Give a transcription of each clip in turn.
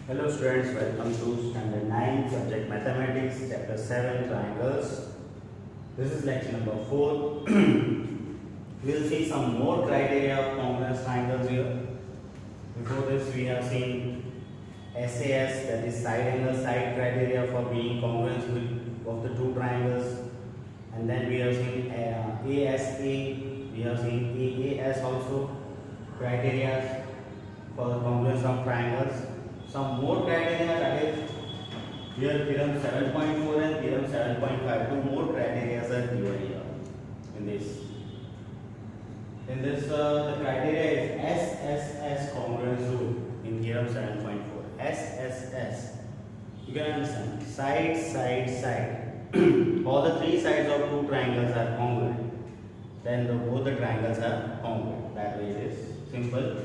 Hello students, welcome to standard 9 subject mathematics chapter 7 triangles. This is lecture number 4. We will see some more criteria of congruence triangles here. Before this we have seen SAS, that is side angle side criteria for being congruent of the two triangles, and then we have seen ASA, we have seen AAS also criteria for the congruence of triangles. Some more criteria, that is here theorem 7.4 and theorem 7.5. Two more criteria are given here in this. The criteria is SSS congruence rule in theorem 7.4. SSS. You can understand. Side, side, side. All the three sides of two triangles are congruent. Then both the triangles are congruent. That way it is simple.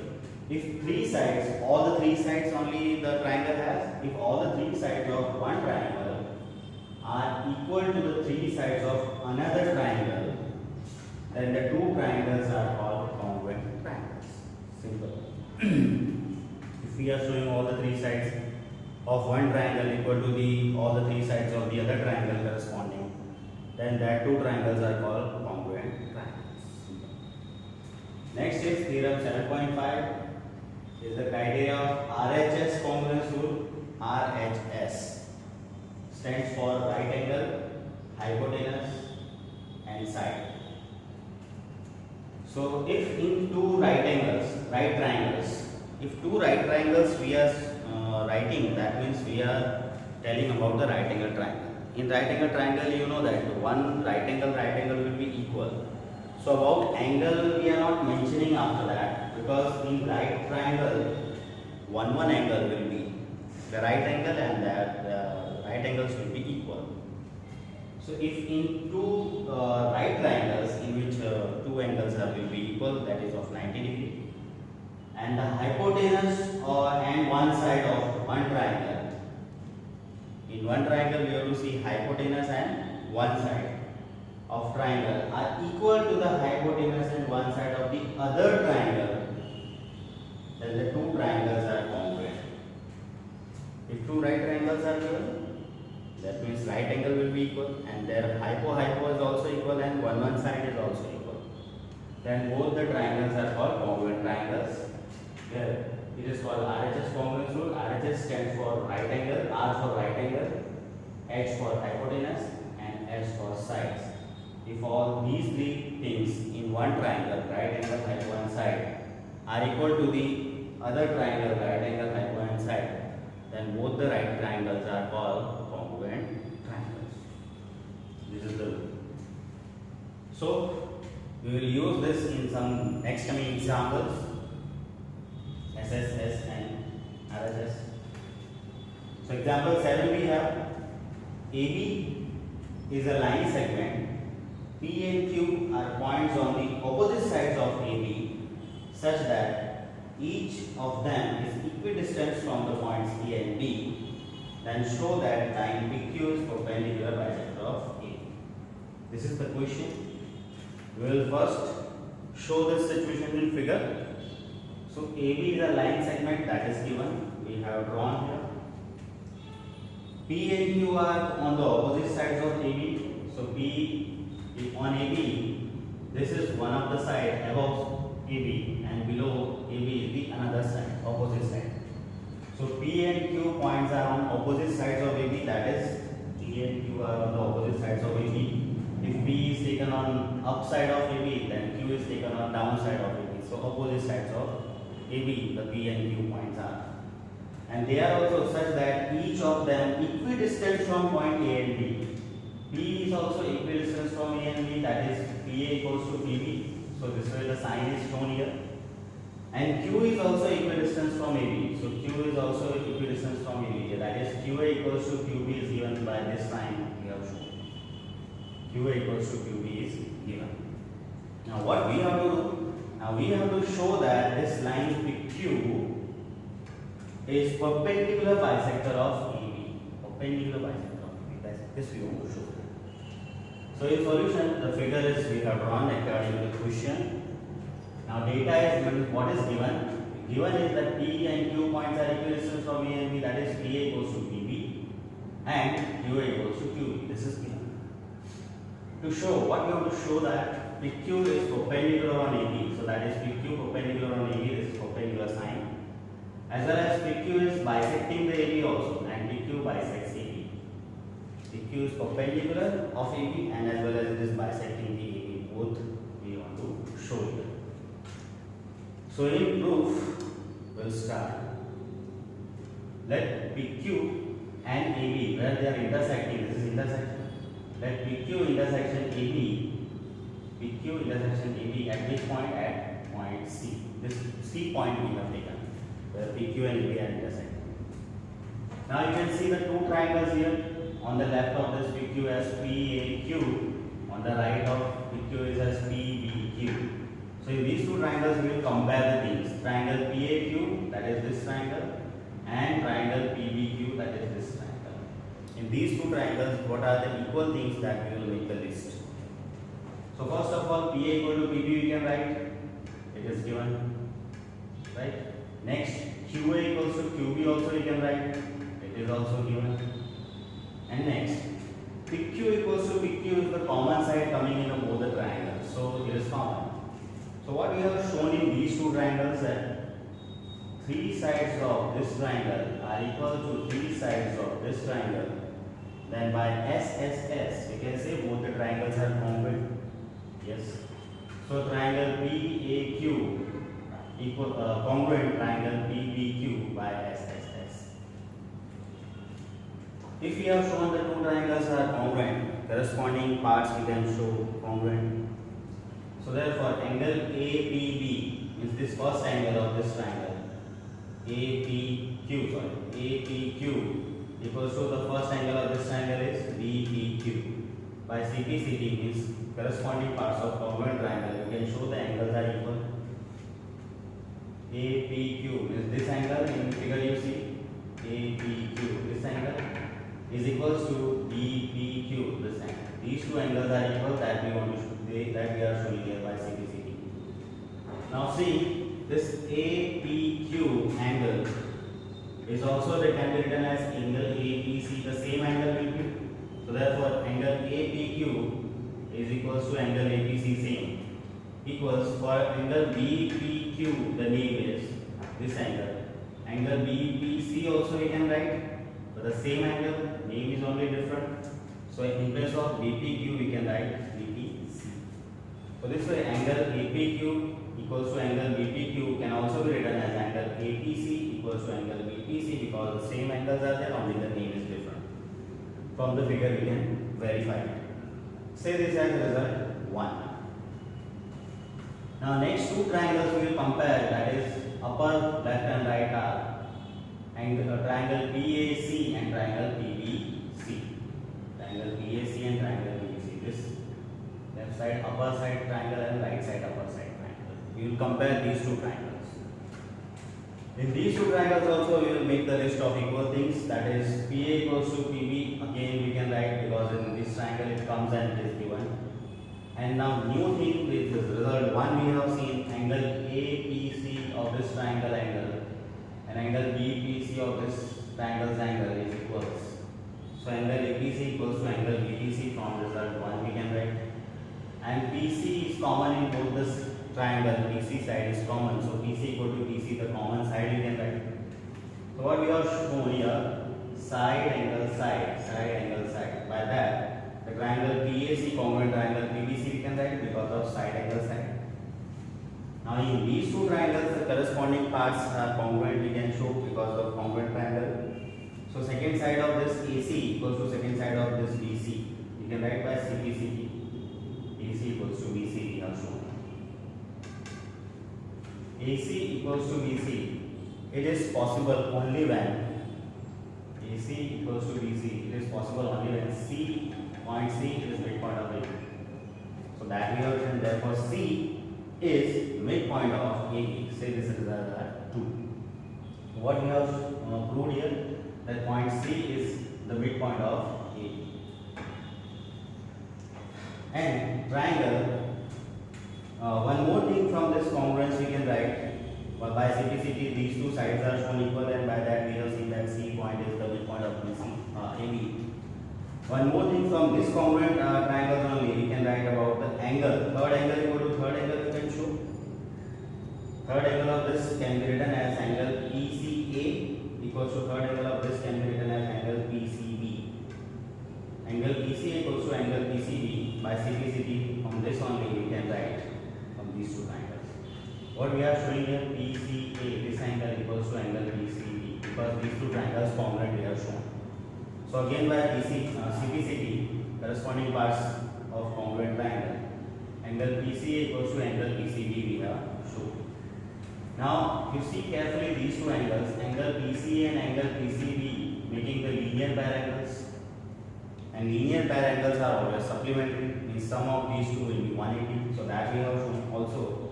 If three sides, all the three sides only the triangle has, if all the three sides of one triangle are equal to the three sides of another triangle, then the two triangles are called congruent triangles. Simple. If we are showing all the three sides of one triangle equal to all the three sides of the other triangle corresponding, then that two triangles are called congruent triangles. Next is theorem 7.5. is the criteria of RHS congruence rule. RHS stands for right angle, hypotenuse and side. So if in two right triangles, if two right triangles we are writing, that means we are telling about the right angle triangle. In right angle triangle, you know that one right angle will be equal. So about angle we are not mentioning after that, because in right triangle one angle will be the right angle and the right angles will be equal. So if in two right triangles in which two angles will be equal, that is of 90 degree, and the hypotenuse and one side of one triangle, in one triangle we have to see hypotenuse and one side of triangle are equal to the hypotenuse and one side of the other triangle, then the two triangles are congruent. If two right triangles are given, that means right angle will be equal and their hypo is also equal and one side is also equal. Then both the triangles are called congruent triangles. Here it is called RHS congruence rule. RHS stands for right angle, R for right angle, H for hypotenuse and S for sides. If all these three things in one triangle, right angle, hypo and side, are equal to the other triangle, right angle, hypo and side, then both the right triangles are called congruent triangles. This is the rule. So we will use this in some next coming examples, SSS and RHS. So example 7 we have AB is a line segment. P and Q are points on the opposite sides of AB such that each of them is equidistant from the points A and B. Then show that line PQ is perpendicular bisector of A. This is the question. We will first show this situation in figure. So AB is a line segment that is given. We have drawn here. P and Q are on the opposite sides of AB. So P on AB, this is one of the side above AB and below AB is the another side, opposite side. So P and Q points are on opposite sides of AB, that is P and Q are on the opposite sides of AB. If P is taken on upside of AB, then Q is taken on downside of AB. So opposite sides of AB, the P and Q points are. And they are also such that each of them equidistant from point A and B. P is also equidistant from A and B, that is PA equals to PB. So this way the sign is shown here. And Q is also equidistant from AB. So Q is also equidistant from AB. That is QA equals to QB is given by this sign we have shown. QA equals to QB is given. Now what we have to do? Now we have to show that this line PQ is perpendicular bisector of AB. Perpendicular bisector of AB. That's this we want to show. So in solution, the figure is we have drawn according to the question. Now data is given, what is given? given is that P and Q points are equidistant from A and B, that is PA equals to PB and QA equals to QB. This is given. To show, what we want to show that PQ is perpendicular on AB, so that is PQ perpendicular on AB, this is perpendicular sign, as well as PQ is bisecting the AB also, and PQ bisects AB. PQ is perpendicular of AB and as well as it is bisecting the AB, both we want to show here. So in proof, we'll start. Let PQ and AB, where they are intersecting, this is intersection. Let PQ intersection AB, PQ intersection AB at which point? At point C. This C point we have taken, where PQ and AB are intersecting. Now you can see the two triangles here. On the left of this PQ as PAQ, on the right of PQ is as PBQ. So in these two triangles we will compare the things. Triangle PAQ, that is this triangle, and triangle PBQ, that is this triangle. In these two triangles, what are the equal things that we will make the list? So first of all, PA equal to PB we can write. It is given, right? Next, QA equals to QB also we can write. It is also given. And next, PQ equals to PQ is the common side coming in both the triangles. So it is common. So what we have shown in these two triangles that three sides of this triangle are equal to three sides of this triangle. Then by SSS, we can say both the triangles are congruent. Yes. So triangle PAQ equal congruent triangle PBQ by SSS. If we have shown the two triangles are congruent, corresponding parts we can show congruent. So therefore, angle APB is this first angle of this triangle. APQ equals to the first angle of this triangle is BPQ. By CPCT means corresponding parts of congruent triangle, we can show the angles are equal. APQ is this angle in figure you see. APQ, this angle is equals to BPQ, this angle. These two angles are equal that we want to show, that we are showing here by CPCT. Now see, this APQ angle is also can be written as angle APC, the same angle will be. So therefore, angle APQ is equals to angle APC same equals for angle BPQ, the name is this angle. Angle BPC also we can write. For the same angle, name is only different. So in place of BPQ, we can write BPC. So this way, angle APQ equals to angle BPQ can also be written as angle APC equals to angle BPC because the same angles are there, only the name is different. From the figure, we can verify it. Say this as result 1. Now next two triangles we will compare, that is upper left and right are triangle PAC and triangle PBC. Triangle PAC and triangle PBC. This left side upper side triangle and right side upper side triangle. We will compare these two triangles. In these two triangles also we will make the list of equal things, that is PA equals to PB. Again we can write because in this triangle it comes and it is given. And now new thing with this result 1 we have seen angle APC of this triangle angle and angle BPC of this triangle's angle is equals. So angle APC equals to angle BPC from result 1 we can write. And PC is common in both this triangle, PC side is common. So PC equal to PC, the common side we can write. So what we have shown here, side angle side, side angle side. By that, the triangle PAC congruent triangle PBC we can write because of side angle side. Now in these two triangles the corresponding parts are congruent we can show because of congruent triangle. So second side of this AC equals to second side of this BC. We can write by CPCT. AC equals to BC we have shown. AC equals to BC. It is possible only when AC equals to BC. It is possible only when C point C is midpoint of AB. So that we have written, therefore C is midpoint of AB. Say this is 2. What we have proved here, that point C is the midpoint of AB. And triangle, one more thing from this congruence we can write, Well, by CPCT, these two sides are shown equal, and by that we have seen that C point is the midpoint of BC, AB. One more thing, from this congruent triangles only, we can write about the angle. Third angle equal to third angle, you can show. Third angle of this can be written as angle PCA equals to third angle of this can be written as angle PCB. Angle PCA equals to angle PCB. By CPCT, from this only we can write from these two triangles. What we are showing here, PCA, this angle equals to angle PCB, because these two triangles congruent we have shown. So again, by CPCT, corresponding parts of congruent triangle, angle PCA equals to angle PCB we have shown. Now, if you see carefully these two angles, angle PCA and angle PCB, making the linear parangles, and linear parangles are always supplementary. The sum of these two will be 180. So that we have shown. Also,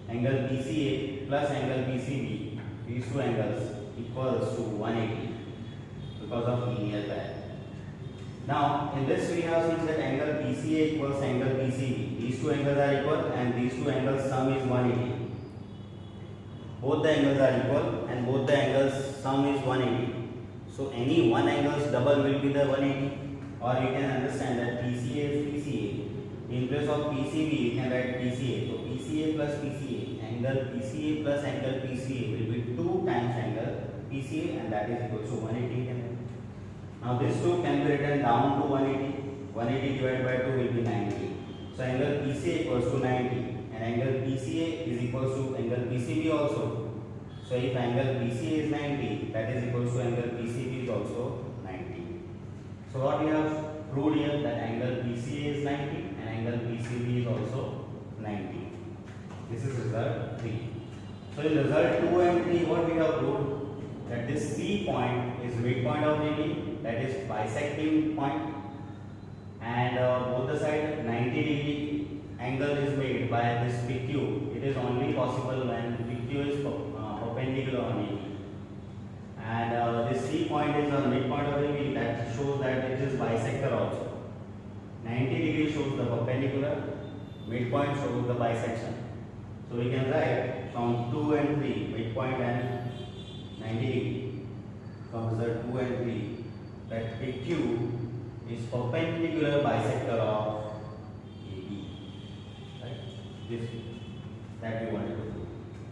angle PCA plus angle PCB, these two angles equals to 180 because of linear parallel. Now, in this we have seen that angle PCA equals angle PCB. These two angles are equal, and these two angles sum is 180. Both the angles are equal, and both the angles sum is 180. So any one angle's double will be the 180. Or you can understand that PCA is PCA. In place of PCB, you can write PCA. So PCA plus PCA, angle PCA plus angle PCA will be 2 times angle PCA, and that is equal to 180. Now this 2 can be written down to 180. 180 divided by 2 will be 90. So angle PCA equals to 90, and angle PCA is equals to angle PCB also. So if angle PCA is 90, that is equals to angle PCB is also 90. So what we have proved here, that angle PCA is 90 and angle PCB is also 90. This is result 3. So in result 2 and 3, what we have proved, that this C point is midpoint of AB, that is bisecting point, and both the side 90 degree angle is made by this PQ. It is only possible when PQ is perpendicular on AB. And this C point is a midpoint of AB, that shows that it is bisector also. 90 degree shows the perpendicular, midpoint shows the bisection. So we can write from 2 and 3, midpoint and 90 degree, from result 2 and 3, that PQ is perpendicular bisector of AB. Right? This that we wanted to do,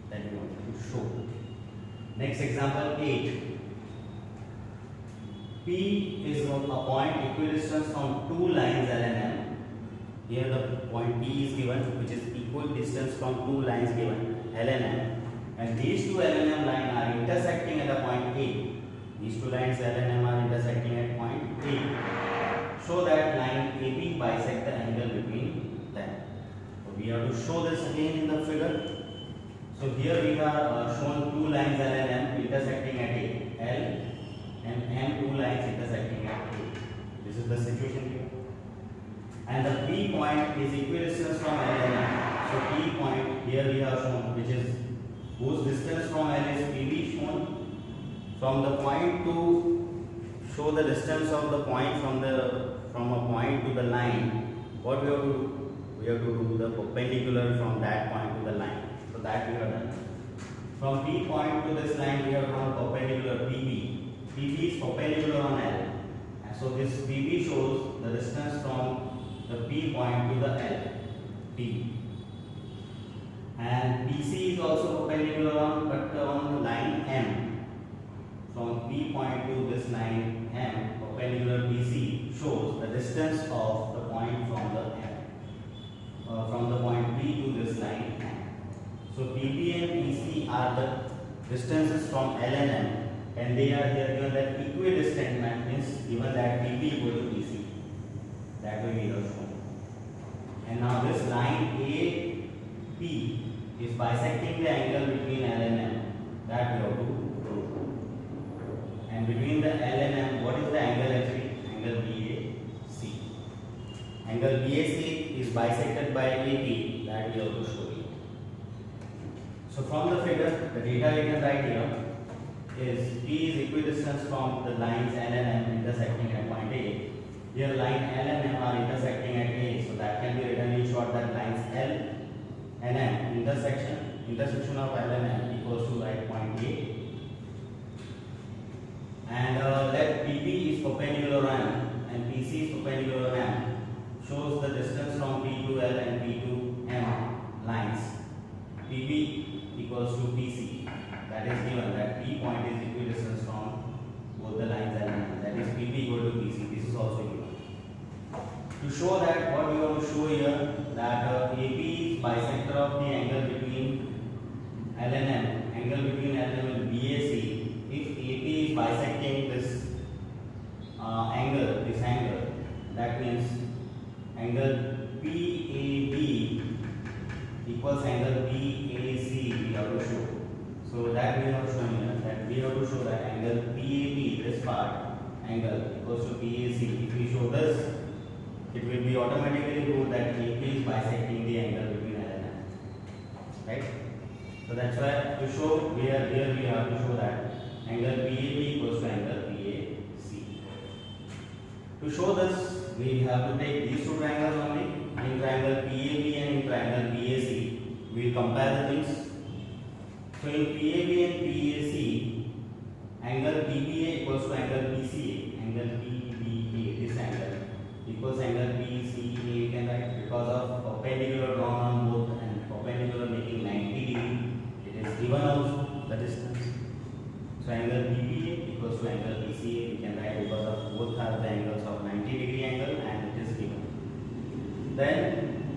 that we wanted to show. Next example 8. P is a point equidistant from two lines L and M. Here the point P is given, which is equidistant from two lines given L and M, and these two L and M lines are intersecting at the point A. These two lines L and M are intersecting at point A. Show that line AB bisect the angle between them. So we have to show this again in the figure. So here we have shown two lines L and M intersecting at A. L and M, two lines intersecting at A. This is the situation here. And the P point is equidistant from L and M. So P point here we have shown, which is whose distance from L is PB, shown. From the point to show the distance of the point from a point to the line, what we have to do? We have to do the perpendicular from that point to the line. So that we have done. From P point to this line, we have drawn perpendicular PB. PB is perpendicular on L. And so this PB shows the distance from the P point to the L, P. And PC is also perpendicular on the line M. From P point to this line M, perpendicular PC shows the distance of the point from the M, from the point P to this line M. So PP and PC are the distances from L and M, and they are here given that equidistant, means given that PP equal to PC. That way we have shown. And now this line AP is bisecting the angle between L and M. That we have to prove. And between the L and M, what is the angle actually? Angle BAC. Angle BAC is bisected by AP. That we have to show you. So from the figure, the data we can write here is P is equidistant from the lines L and M intersecting at point A. Here line L and M are intersecting at A, so that can be written in short that lines L and M intersection of L and M equals equals to like point A, and let PP is perpendicular on M and PC is perpendicular on M, shows the distance from P to L and P to M lines. PB equals to PC. That is given that P point is equidistant from both the lines L and M. That is PB equal to PC. This is also given. To show that, what we want to show here, that AB is bisector of the angle between L and M, angle between L and M and BAC. If AP is bisecting this angle, that means angle PAB equals angle BAC, we have to show. So that we have shown here, that we have to show that angle PAB, this part, angle equals to BAC. If we show this, it will be automatically proved that AP is bisecting the angle between L and M. Right? So that's why to show here we have to show that angle PAB equals to angle BAC. To show this, we have to take these two triangles only. In triangle PAB and in triangle BAC, we will compare the things. So in PAB and PAC, angle PBA equals to angle PCA. Angle PBA, this angle, equals angle PCA, you can write, because of perpendicular drawn on both and perpendicular making 90 degree. It is given also the distance. So angle PBA equals to angle PCA, we can write because of both are the angles of 90 degree angle and it is given. Then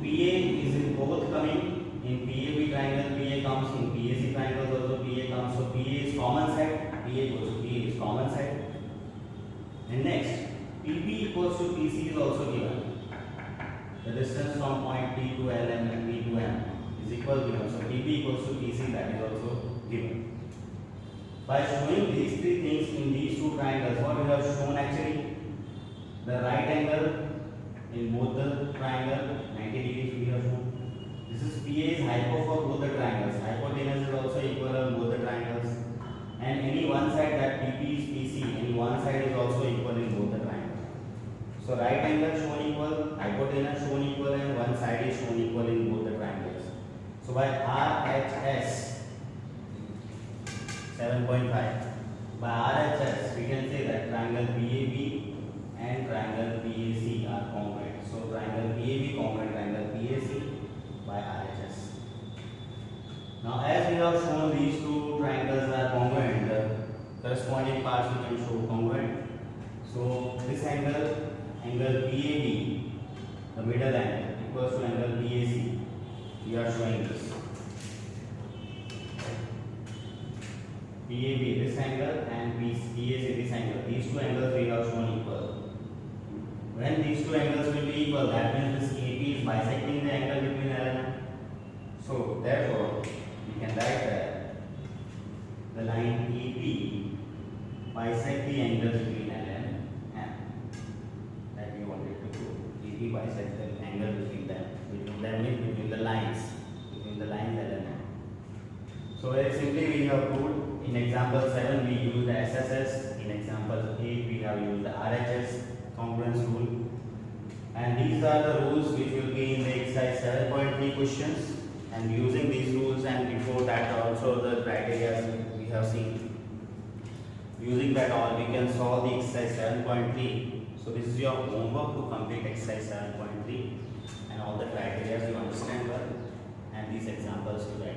PA is in both coming. In PAB triangle PA comes, in PAC triangle also PA comes. So PA is common side, PA equals to PA is common side. And next, PB equals to PC is also given. The distance from point P to L and P to M is equal given. So PB equals to PC, that is also given. By showing these three things in these two triangles, what we have shown actually, the right angle in both the triangle 90 degrees we have shown. This is PA is hypo for both the triangles. Hypotenuse is also equal on both the triangles. And any one side that PP is PC, any one side is also equal in both the triangles. So right angle shown equal, hypotenuse shown equal, and one side is shown equal in both the triangles. So by RHS 7.5, by RHS we can say that triangle PAB and triangle PAC are congruent. So triangle PAB congruent triangle PAC by RHS. Now as we have shown these two triangles are congruent, the corresponding parts we can show congruent. So this angle PAB, the middle angle, equals to angle BAC. We are showing this. PAB this angle and BAC this angle. These two angles we have shown equal. When these two angles will be equal, that means this AP is bisecting the angle between L and M. So therefore, we can write that the line AP bisect the angle between L and M. That we wanted to prove. AP bisect the angle between them. Between the lines L and M. So very simply we have proved. In example 7 we use the SSS. In example 8 we have used the RHS congruence rule. And these are the rules which will be in the exercise 7.3 questions. And using these rules and before that also the criteria we have seen. Using that all we can solve the exercise 7.3. So this is your homework to complete exercise 7.3 and all the criteria you understand well and these examples you write.